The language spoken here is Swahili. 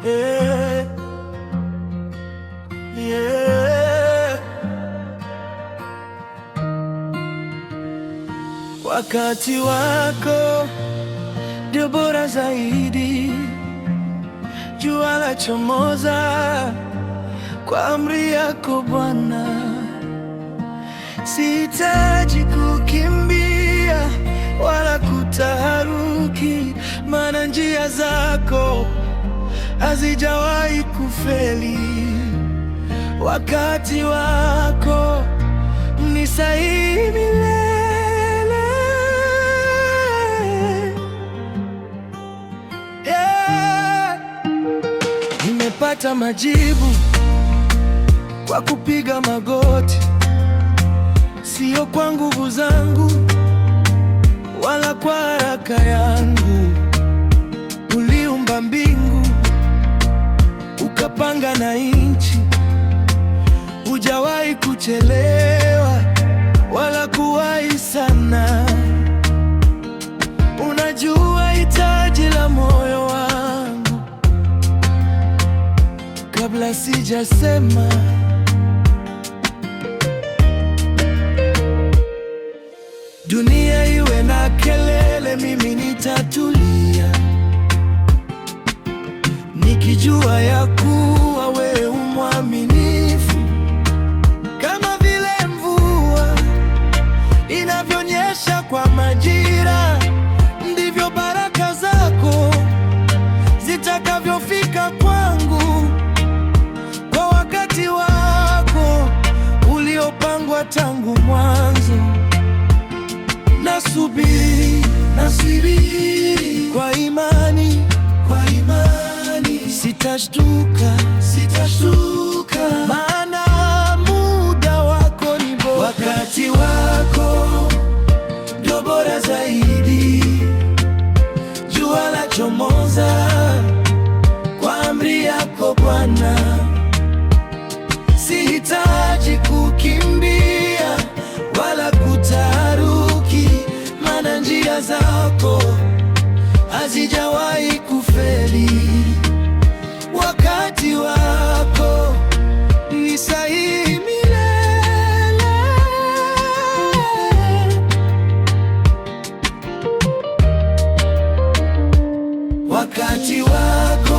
yeah, yeah. Wakati wako ndio bora zaidi. Jua lachomoza kwa amri yako Bwana. Sihitaji kukimbia wala kutaharuki, maana njia zako hazijawahi kufeli. Wakati wako ni sahihi milele. Nimepata majibu kwa kupiga magoti, sio kwa nguvu zangu wala kwa haraka yangu. Uliumba mbingu, ukapanga na nchi, hujawahi kuchelewa wala kuwahi sana. Unajua hitaji la moyo wangu kabla sijasema. Dunia iwe na kelele, mimi nitatulia, nikijua ya kuwa wewe mwaminifu. Kama vile mvua inavyonyesha kwa majira, ndivyo baraka zako zitakavyofika kwangu kwa wakati wako uliopangwa tangu mwanzo. Nasubiri kwa imani, sitashtuka, maana muda wako ni bora. Wakati wako ndio bora zaidi. Jua lachomoza kwa amri yako Bwana. Sihitaji kukimbia wala kutaharuki, maana njia zako hazijawahi kufeli. Wakati wako ni sahihi milele. Wakati wako